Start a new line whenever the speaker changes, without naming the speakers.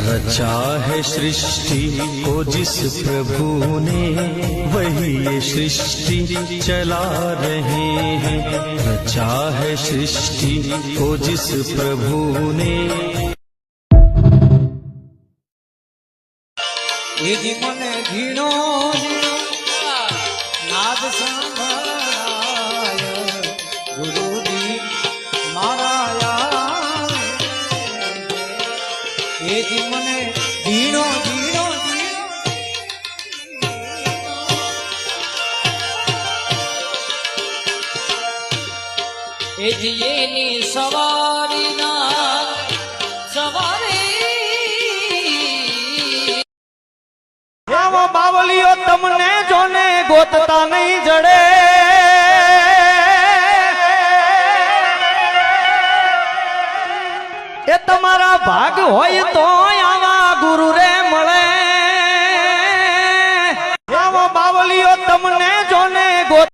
रचा है सृष्टि को जिस प्रभु ने, वही ये सृष्टि चला रहे हैं। रचा है सृष्टि को जिस प्रभु ने।
મને ઝીણો નાદ સંભળાય ગુરુજી મારા એજી મને ઝીણો ઝીણો એજી એની સવારી ના સવારી બાવલીઓ તમને જોને ગોતતા નહીં જડે, એ તમારા ભાગ હોય તો